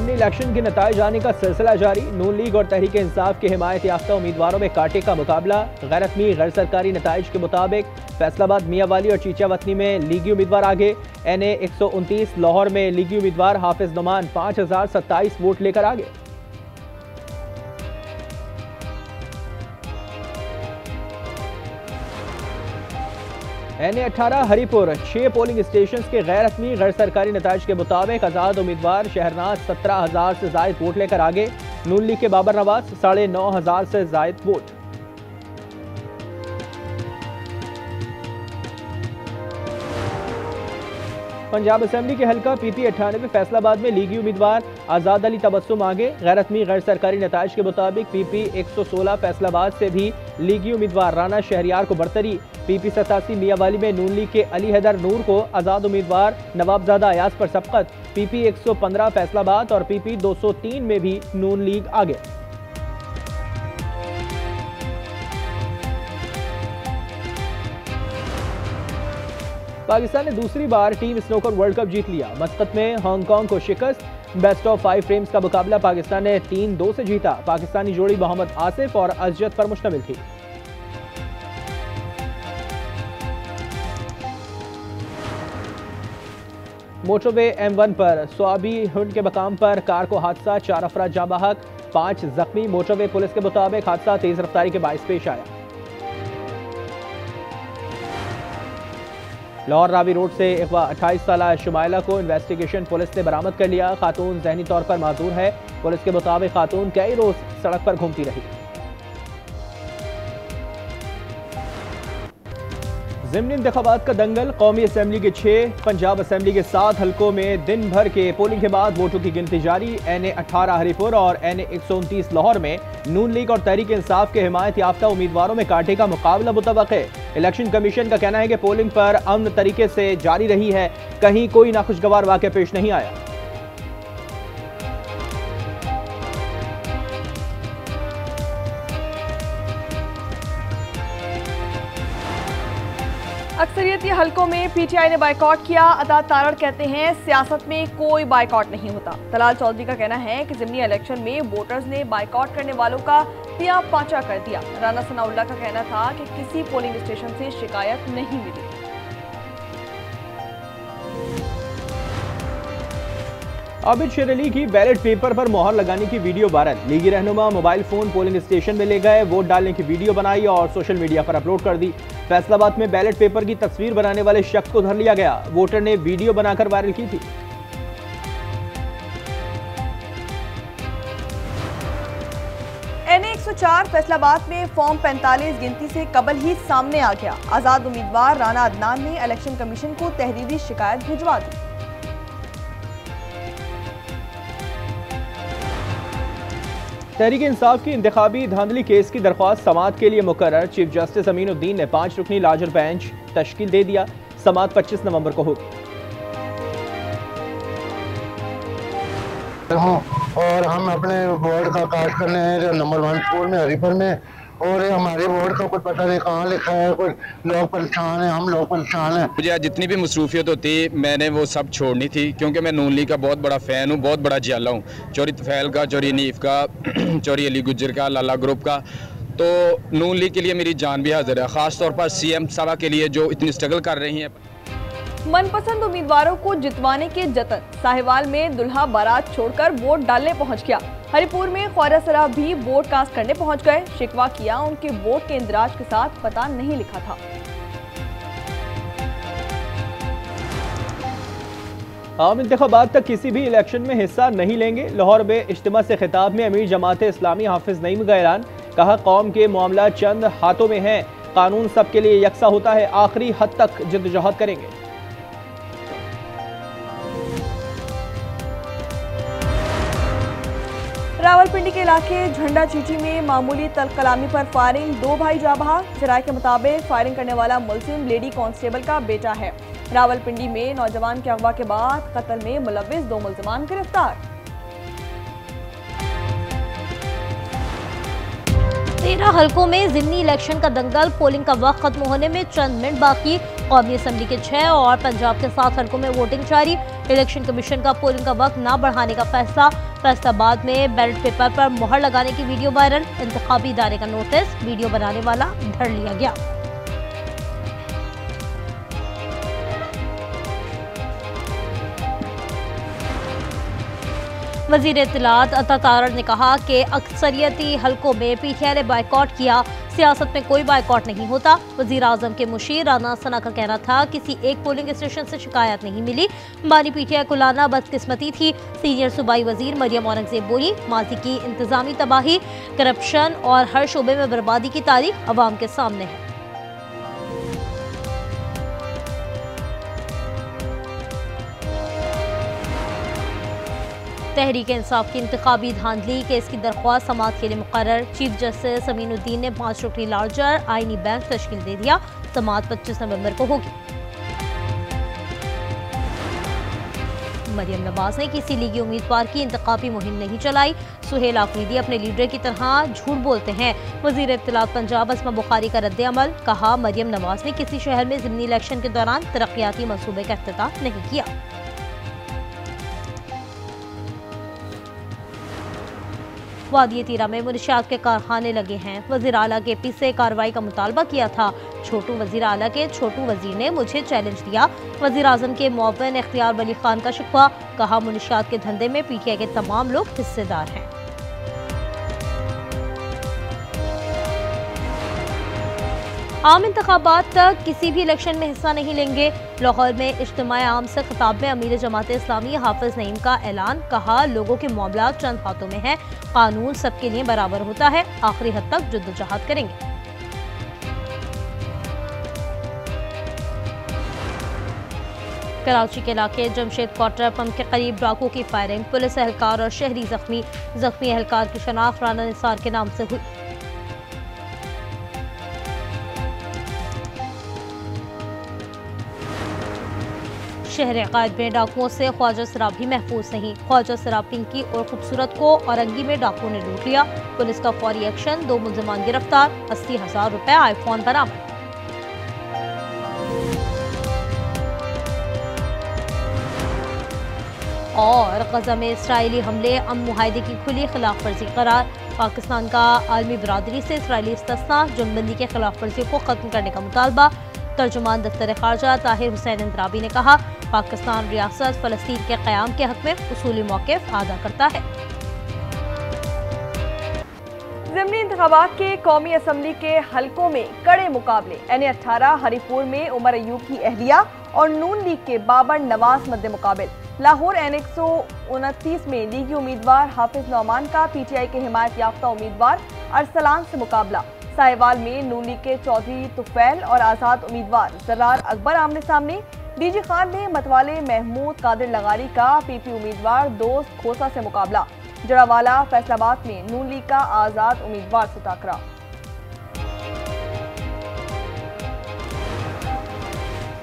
ज़िमनी election के नताइज आने का सिलसिला जारी। नून लीग और तहरीक इंसाफ के हिमायत याफ्ता उम्मीदवारों में कांटे का मुकाबला। गैरतमी गैर सरकारी नताइज के मुताबिक फैसलाबाद, मियांवाली और चीचा वतनी में लीगी उम्मीदवार आगे। NA 129 लाहौर में लीगी उम्मीदवार हाफिज नुमान 5027 वोट लेकर आगे। NA 18 हरीपुर 6 पोलिंग स्टेशन के गैरतमी गैर सरकारी नताइज के मुताबिक आज़ाद उम्मीदवार शहरनाज 17,000 से जायद वोट लेकर आगे। नून लीग के बाबर नवाज 9,500 से जायद वोट। पंजाब असेंबली के हल्का PP 98 फैसलाबाद में लीगी उम्मीदवार आज़ाद अली तबस्सुम आगे। गैरतमी गैर सरकारी नताइज के मुताबिक PP 116 फैसलाबाद से भी लीगी उम्मीदवार राना शहरियार को बरतरी। PP 87 मियांवाली में नून लीग के अली हैदर नूर को आज़ाद उम्मीदवार नवाबजादा अयाज पर सबकत। PP 115 फैसलाबाद और PP 203 में भी नून लीग आगे। पाकिस्तान ने दूसरी बार टीम स्नूकर वर्ल्ड कप जीत लिया। मस्कत में हांगकांग को शिकस्त। बेस्ट ऑफ 5 फ्रेम्स का मुकाबला पाकिस्तान ने 3-2 से जीता। पाकिस्तानी जोड़ी मोहम्मद आसिफ और अजयत पर मुश्तमिल थी। मोटरवे M1 पर स्वाबी हुंड के मकाम पर कार को हादसा, 4 अफराद जाँ बहक, 5 जख्मी। मोटरवे पुलिस के मुताबिक हादसा तेज रफ्तारी के बाइस पेश आया। लाहौर रावी रोड से अगवा 28 साला शुमाइला को इन्वेस्टिगेशन पुलिस ने बरामद कर लिया। खातून जहनी तौर पर माजूर है। पुलिस के मुताबिक खातून कई रोज सड़क पर घूमती रही। ज़िमनी इंतखाबात का दंगल। कौमी असेंबली के 6, पंजाब असेंबली के 7 हल्कों में दिन भर के पोलिंग के बाद वोटों की गिनती जारी। NA 18 हरीपुर और NA 129 लाहौर में नून लीग और तहरीक इंसाफ के हिमायत याफ्ता उम्मीदवारों में कांटे का मुकाबला मुतवक्के है। इलेक्शन कमीशन का कहना है कि पोलिंग पर अमन तरीके से जारी रही है। कहीं कोई नाखुशगवार वाक़या पेश नहीं आया। अक्सरियती हलकों में PTI ने बाइकआउट किया। अता तारड़ कहते हैं सियासत में कोई बाइकआउट नहीं होता। तलाल चौधरी का कहना है कि ज़िमनी इलेक्शन में वोटर्स ने बाइकआउट करने वालों का पिया पाचा कर दिया। राना सनाउल्लाह का कहना था कि किसी पोलिंग स्टेशन से शिकायत नहीं मिली। आबिद शेर अली की बैलेट पेपर पर मोहर लगाने की वीडियो वायरल। लीगी रहनुमा मोबाइल फोन पोलिंग स्टेशन में ले गए, वोट डालने की वीडियो बनाई और सोशल मीडिया पर अपलोड कर दी। फैसलाबाद में बैलेट पेपर की तस्वीर बनाने वाले शख्स को धर लिया गया। वोटर ने वीडियो बनाकर वायरल की थी। NA 104 फैसलाबाद में फॉर्म 45 गिनती से कबल ही सामने आ गया। आजाद उम्मीदवार राना अदनान ने इलेक्शन कमीशन को तहरीरी शिकायत भिजवा दी। तहरीक इंसाफ की इंतखाबी धांधली केस की दरख्वास्त समाअत के लिए मुकर्रर। चीफ जस्टिस अमीनुद्दीन ने 5 रुकनी लार्जर बेंच तश्कील दे दिया। समाअत 25 नवंबर को होगी। और हम अपने बोर्ड का कास्ट करने हैं नंबर 1 स्कूल में हरीपुर में, और हमारे बोर्ड का कुछ पता नहीं कहाँ लिखा है। कुछ लोग परेशान हैं, हम लोग परेशान हैं। मुझे जितनी भी मसरूफियत होती मैंने वो सब छोड़नी थी, क्योंकि मैं नून लीग का बहुत बड़ा फ़ैन हूँ, बहुत बड़ा जियाला हूँ। चौरी तफैल का, चौरी नीफ का, चौरी अली गुज्जर का, लाला ग्रुप का। तो नून लीग के लिए मेरी जान भी हाजिर है, ख़ास तौर पर CM साहबा के लिए जो इतनी स्ट्रगल कर रही हैं। मनपसंद उम्मीदवारों को जितवाने के जतन। साहिवाल में दुल्हा बारात छोड़कर वोट डालने पहुंच गया। हरीपुर में ख्वाजा सराफ भी वोट कास्ट करने पहुंच गए। शिकवा किया उनके वोट के इंदराज के साथ पता नहीं लिखा था। आम इंतखाबात तक किसी भी इलेक्शन में हिस्सा नहीं लेंगे। लाहौर में इज्तिमा से खिताब में अमीर जमात इस्लामी हाफिज नईम का ऐलान। कहा, कौम के मामला चंद हाथों में हैं, कानून सबके लिए यकसा होता है, आखिरी हद तक जद्दोजहद करेंगे। रावलपिंडी के इलाके झंडा चीची में मामूली तलकलामी पर फायरिंग, 2 भाई जाँ बहक। जराये के मुताबिक फायरिंग करने वाला मुलजिम लेडी कांस्टेबल का बेटा है। रावलपिंडी में नौजवान के अगवा के बाद कत्ल में मुलविस 2 मुलजमान गिरफ्तार। 13 हलकों में ज़िमनी इलेक्शन का दंगल। पोलिंग का वक्त खत्म होने में चंद मिनट बाकी। कौमी असेंबली के 6 और पंजाब के 7 हलकों में वोटिंग जारी। इलेक्शन कमीशन का पोलिंग का वक्त न बढ़ाने का फैसला। फैसलाबाद में बैलेट पेपर पर मुहर लगाने की वीडियो वायरल, इंतखाबी इदारे का नोटिस, वीडियो बनाने वाला धर लिया गया। वजीर इत्तलात अता तारड़ ने कहा कि अक्सरियती हलकों में पीटीआई ने बाइकॉट किया, सियासत में कोई बाइकॉट नहीं होता। वजीर आजम के मुशीर राना सना का कहना था किसी एक पोलिंग स्टेशन से शिकायत नहीं मिली, बानी पीटीआई को लाना बदकिस्मती थी। सीनियर सूबाई वजीर मरियम औरंगजेब बोली, माजी की इंतजामी तबाही, करप्शन और हर शोबे में बर्बादी की तारीख अवाम के सामने है। तहरीक इंसाफ की इंतखाबी धांधली केस की दरख्वास्त समाअत के लिए मुकर्रर। चीफ जस्टिस अमीनुद्दीन ने 5 रुकनी लार्जर आईनी बेंच तश्कील दे दिया। समाअत 25 नवंबर को होगी। मरियम नवाज ने किसी लीगी उम्मीदवार की इंतखाबी मुहिम नहीं चलाई। सुहेल आफरीदी अपने लीडर की तरह झूठ बोलते हैं। वजीर इत्तलात पंजाब अस्मा बुखारी का रद्द अमल, कहा मरियम नवाज ने किसी शहर में ज़िमनी इलेक्शन के दौरान तरक्याती मंसूबे का इफ्तिताह नहीं किया। वादी तीरा में मुनशियात के कारखाने लगे हैं। वजीर आला के पी से कार्रवाई का मुतालबा किया था। छोटू वजीर आला के छोटू वजीर ने मुझे चैलेंज दिया। वजीर आजम के मुअव्विन इख्तियार वली खान का शिकवा, कहा मुनशियात के धंधे में पीटीआई के तमाम लोग हिस्सेदार हैं। आम इंतखाबात तक किसी भी इलेक्शन में हिस्सा नहीं लेंगे। लाहौर में इज्तिमाए आम से खिताब में अमीर जमात इस्लामी हाफिज नईम का ऐलान, कहा लोगों के मामला चंद हाथों में है, कानून सबके लिए बराबर होता है, आखिरी हद तक जद्दोजहद करेंगे। कराची के इलाके जमशेद क्वार्टर पंप के करीब डाकू की फायरिंग, पुलिस एहलकार और शहरी जख्मी एहलकार की शनाख्त राना निसार के नाम से हुई। शहर कायद में डाकुओं से ख्वाजा शराब भी महफूज नहीं। ख्वाजा शराब पिंकी और खूबसूरत को औरंगी में डाकुओं ने लूट लिया। पुलिस का फौरी एक्शन, 2 मुलजमान गिरफ्तार, 80,000 रुपए आईफोन बरामद। और गजा में इसराइली हमले अमन मुआहदे की खुली खिलाफ वर्जी करार। पाकिस्तान का आलमी बरादरी से इसराइली इस्तिस्ना, जुनबंदी के खिलाफ वर्जी को खत्म करने का मुतालबा। तर्जुमान दफ्तर खारजा ताहिर हुसैन इंदराबी ने कहा, पाकिस्तान रियासत फलस्तीन के क़याम के हक में उसूली मौक़िफ़ अदा करता है। ज़िमनी इंतखाबात के कौमी असम्बली के हलकों में कड़े मुकाबले। NA-18 हरीपुर में उमर अयूब की अहलिया और नून लीग के बाबर नवाज मद्दे मुकाबिल। लाहौर N129 में लीगी उम्मीदवार हाफिज नौमान का PTI के हिमायत याफ्ता उम्मीदवार अरसलान से मुकाबला। साहिवाल में नून लीग के चौधरी तुफैल और आज़ाद उम्मीदवार जरार अकबर आमने सामने। डीजी खान ने मतवाले महमूद कादिर लगारी का PP उम्मीदवार दोस्त खोसा से मुकाबला। जड़ावाला फैसलाबाद में नून लीग का आज़ाद उम्मीदवार से टकरा।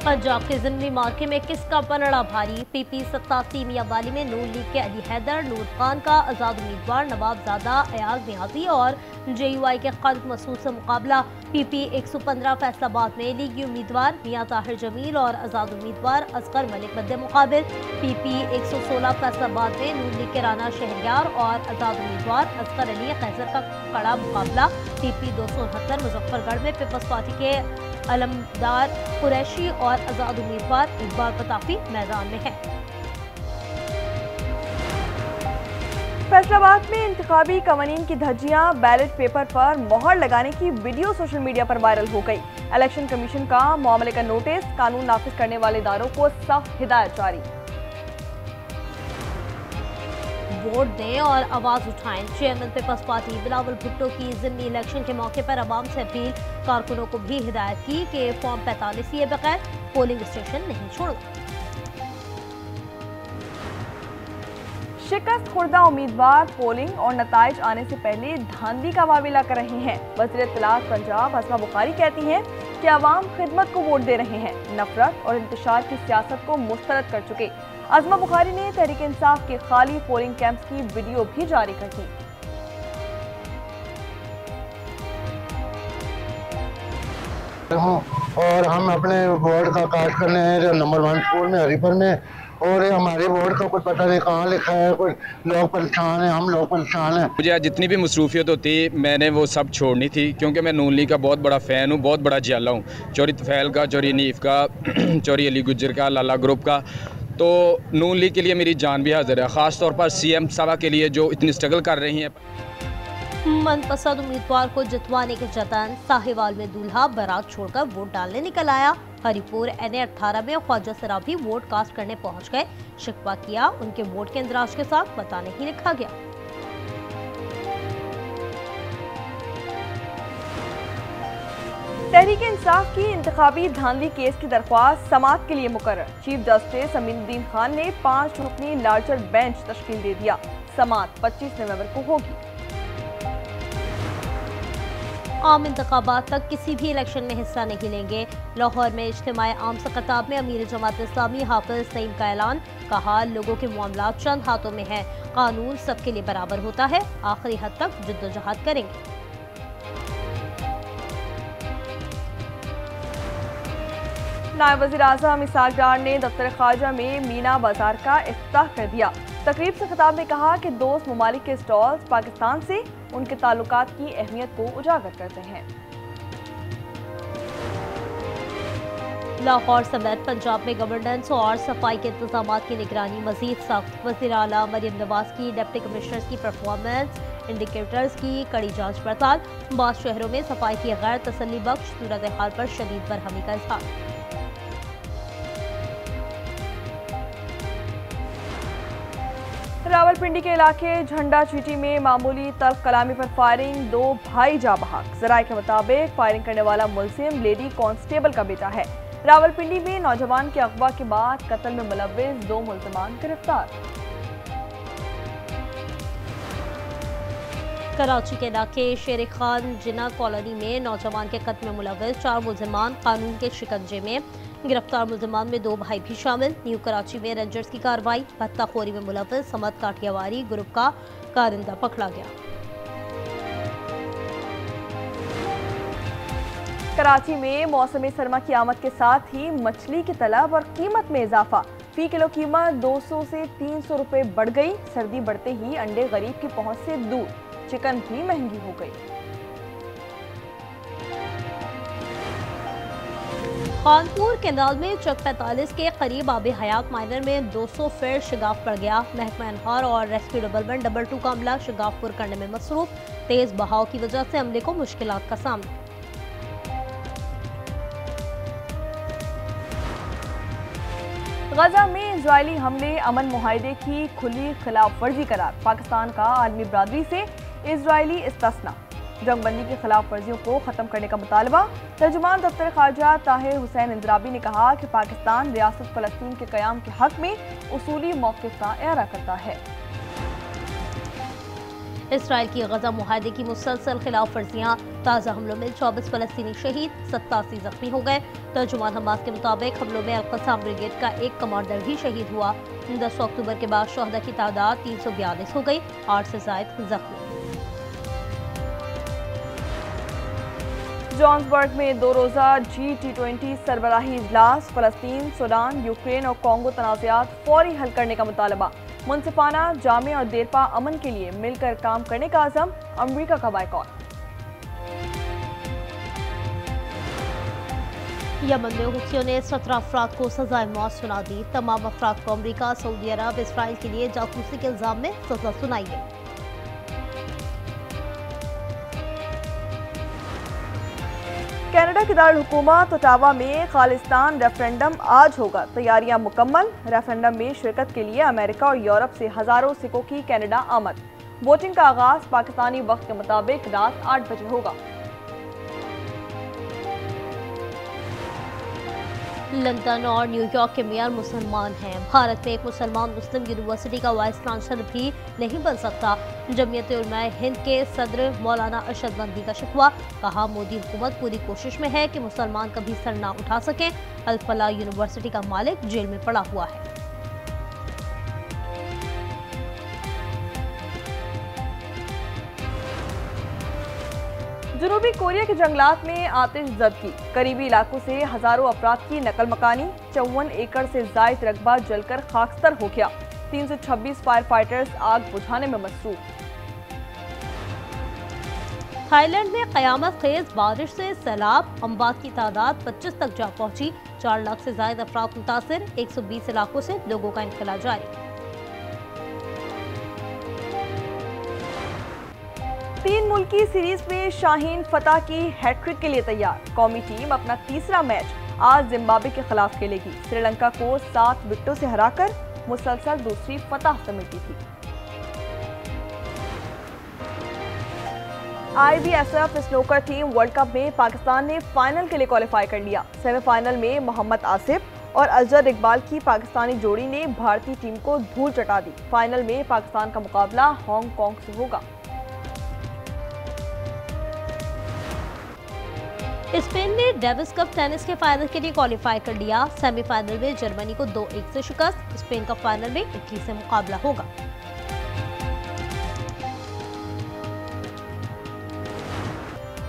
पंजाब के ज़िमनी मार्के में किसका पलड़ा भारी। PP 87 मियांवाली में नून लीग के अली हैदर, नूर खान का आज़ाद उम्मीदवार नवाबजादा अयाज नियाजी और JUI के खालिद मसूद से मुकाबला। PP 115 फैसलाबाद में लीगी उम्मीदवार मियां ताहिर जमील और आज़ाद उम्मीदवार असगर मलिक मद्दे मुकाबिल। PP 116 फैसलाबाद में नून लीग के राना शहरियार और आज़ाद उम्मीदवार असगर अली कैसर का कड़ा मुकाबला। PP 269 मुजफ्फरगढ़ में पीपल्स पार्टी के अलमदार कुरैशी और आज़ाद उम्मीदवार इकबाल पताफी मैदान में है। फैसलाबाद में इंतखाबी कवानीन की धज्जियां, बैलेट पेपर पर मोहर लगाने की वीडियो सोशल मीडिया पर वायरल हो गई। इलेक्शन कमीशन का मामले का नोटिस, कानून नाफिज करने वाले इदारों को सख्त हिदायत जारी। वोट दें और आवाज उठाएं। Chairman peoples party Bilawal Bhutto की ज़िमनी इलेक्शन के मौके पर आवाम से अपील। कारकुनों को भी हिदायत की कि फॉर्म 45 लिए बगैर पोलिंग स्टेशन नहीं छोड़ना। शिकस्त खुर्दा उम्मीदवार पोलिंग और नताइज आने से पहले धांधली का वाविला कर रहे हैं। वज़ीर इत्तलात पंजाब अस्मा बुखारी कहती हैं कि अवाम खिदमत को वोट दे रहे हैं, नफरत और इंतशार की सियासत को मुस्तरद कर चुके। अस्मा बुखारी ने तहरीक इंसाफ के खाली पोलिंग कैंप्स की वीडियो भी जारी कर दी। और हम अपने बोर्ड का कास्ट करने हैं नंबर 1 स्कूल में हरीपुर में, और ये हमारे वोट का कुछ पता नहीं कहाँ लिखा है, कोई लोग परेशान हैं, हम लोग परेशान हैं। मुझे आज जितनी भी मसरूफियत होती मैंने वो सब छोड़नी थी, क्योंकि मैं नून लीग का बहुत बड़ा फ़ैन हूँ, बहुत बड़ा जियाला हूँ। चौरी तफैल का, चौरी नीफ का, चौरी अली गुज्जर का, लाला ग्रुप का। तो नून लीग के लिए मेरी जान भी हाजिर है, ख़ास तौर पर CM साहबा के लिए जो इतनी स्ट्रगल कर रही हैं। मनपसंद उम्मीदवार को जितवाने के जतन, साहिवाल में दूल्हा बारात छोड़कर वोट डालने निकल आया। हरिपुर NA 18 में ख्वाजा सराफी वोट कास्ट करने पहुंच गए। शिकवा किया, उनके वोट के इंदराज के साथ पता नहीं लिखा गया। तहरीक इंसाफ की इंतखाबी धांधली केस की दरख्वास्त समाअत के लिए मुकर्रर। चीफ जस्टिस अमीनुद्दीन खान ने 5 रुकनी लार्जर बेंच तश्कील दे दिया। समाअत 25 नवंबर को होगी। आम इंतखाबात तक किसी भी इलेक्शन में हिस्सा नहीं लेंगे। लाहौर में इज्तिमाए आम से खिताब में अमीर जमात इस्लामी हाफिज सईद का ऐलान। कहा, लोगों के मामला चंद हाथों में है, कानून सबके लिए बराबर होता है, आखिरी हद तक जद्दोजहद करेंगे। नायब वज़ीर-ए-आज़म इसहाक डार ने दफ्तर ख्वाजा में मीना बाजार का इफ्तिताह कर दिया। तकरीब से खिताब में कहा कि दोस्त ममालिक के स्टॉल्स पाकिस्तान से उनके ताल्लुकात की अहमियत को उजागर करते हैं। लाहौर समेत पंजाब में गवर्नेंस और सफाई के इंतजाम की निगरानी मजीद सख्त। वज़ीर आला मरियम नवाज की डिप्टी कमिश्नर्स की परफॉर्मेंस इंडिकेटर्स की कड़ी जांच पड़ताल। बाद शहरों में सफाई की गैर तसल्ली बख्श सूरत हाल पर शदीद बरहमी का इजहार। रावलपिंडी के इलाके झंडा चीटी में मामूली तल्ख कलामी पर फायरिंग, 2 भाई जा बहक। जराये के मुताबिक फायरिंग करने वाला मुलजिम लेडी कांस्टेबल का बेटा है। रावलपिंडी में नौजवान के अगवा के बाद कत्ल में मुलव्विस 2 मुल्जिमान गिरफ्तार। कराची के इलाके शेर खान जिना कॉलोनी में नौजवान के कत्ल में मुलव्विस 4 मुल्जिमान कानून के शिकंजे में। गिरफ्तार मुल्जिमान में 2 भाई भी शामिल। न्यू कराची में रेंजर्स की कार्रवाई। भत्ताखोरी में मुलव्विस समत काठियावारी ग्रुप का कारिंदा पकड़ा गया। कराची में मौसम सरमा की आमद के साथ ही मछली की तलब और कीमत में इजाफा। फी किलो कीमत 200 से 300 रुपए बढ़ गई। सर्दी बढ़ते ही अंडे गरीब की पहुंच से दूर, चिकन भी महंगी हो गई। कानपुर कैनाल में चक 45 के करीब आबे हयात माइनर में 200 फीट शिगाफ पड़ गया। महकमा अनहार और रेस्क्यू डबलमेंट डबल 2 का अमला शिगाफ पुर करने में मसरूफ। तेज बहाव की वजह से अमले को मुश्किलात का सामना। गजा में इजरायली हमले अमन मुआहदे की खुली खिलाफ वर्जी करार। पाकिस्तान का आलमी बरादरी से इजरायली इस्तिस्ना। जंगबंदी की खिलाफ वर्जियों को खत्म करने का मुतालबा। तर्जुमान दफ्तर ख्वाजा ताहिर हुसैन इंदिराबी ने कहा कि पाकिस्तान रियासत फलस्तीन के क़याम के हक में उसूली मौक़िफ़ का इरादा करता है। इसराइल की गजा मुआहदे की मुसलसल खिलाफ वर्जियाँ। ताज़ा हमलों में 24 फलस्तीनी शहीद, 87 जख्मी हो गए। तर्जुमान हमास के मुताबिक हमलों में अल-क़स्साम ब्रिगेड का एक कमांडर भी शहीद हुआ। 10 अक्टूबर के बाद शहदा की तादाद 342 हो गई, 8 से ज़ायद जख्मी। जॉन्सबर्ग में 2 रोज़ा G20 सरबराही इजलास। फलस्तीन, सूडान, यूक्रेन और कॉन्गो तनाज़ात फौरी हल करने का मुतालबा। मुनसिफाना, जामे और देरपा अमन के लिए मिलकर काम करने का अज़म। अमरीका का बायकॉट। यमन में हुथियों ने 17 अफराद को सजाए मौत सुना दी। तमाम अफराद को अमरीका, सऊदी अरब, इसराइल के लिए जासूसी के इल्जाम में सजा सुनाई गई। कनाडा के दारुल हुकूमत ओटावा में खालिस्तान रेफरेंडम आज होगा। तैयारियां मुकम्मल। रेफरेंडम में शिरकत के लिए अमेरिका और यूरोप से हजारों सिखों की कनाडा आमद। वोटिंग का आगाज पाकिस्तानी वक्त के मुताबिक रात 8 बजे होगा। लंदन और न्यूयॉर्क के मेयर मुसलमान हैं। भारत में एक मुसलमान मुस्लिम यूनिवर्सिटी का वाइस चांसलर भी नहीं बन सकता। जमीयत उलमाए हिंद के सदर मौलाना अरशद बंदी का शिकवा। कहा, मोदी हुकूमत पूरी कोशिश में है कि मुसलमान कभी सर ना उठा सकें। अल फलाह यूनिवर्सिटी का मालिक जेल में पड़ा हुआ है। जनूबी कोरिया के जंगलात में आतिश ज़ब्ती, करीबी इलाकों से हजारों अफराद की नकल मकानी, 54 एकड़ से जायद रकबा जलकर खाकस्तर हो गया। 326 फायर फाइटर्स आग बुझाने में मसरूफ। थाईलैंड में कयामत खेज बारिश से सैलाब, अमवात की तादाद 25 तक जा पहुंची। 4 लाख से ज्यादा अफराद मुतासिर, 120 इलाकों से लोगों का इंखला जारी। 3 मुल्की सीरीज में शाहीन फतह की हैट्रिक के लिए तैयार। कौमी टीम अपना तीसरा मैच आज जिम्बाब्वे के खिलाफ खेलेगी। श्रीलंका को 7 विकेटों से हराकर मुसलसल दूसरी फतह समेटी थी। IBSF snooker team world cup में पाकिस्तान ने फाइनल के लिए क्वालिफाई कर लिया। सेमीफाइनल में मोहम्मद आसिफ और अजहर इकबाल की पाकिस्तानी जोड़ी ने भारतीय टीम को धूल चटा दी। फाइनल में पाकिस्तान का मुकाबला हांगकांग से होगा। स्पेन ने डेविस कप टेनिस के फाइनल के लिए क्वालिफाई कर लिया। सेमीफाइनल में जर्मनी को 2-1 से शिकस्त। स्पेन का फाइनल में इटली से मुकाबला होगा।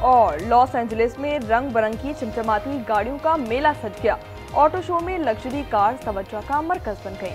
और लॉस एंजलिस में रंग बिरंगी चमचमाती गाड़ियों का मेला सज गया। ऑटो शो में लग्जरी कार तवज्जो का मरकज बन गई।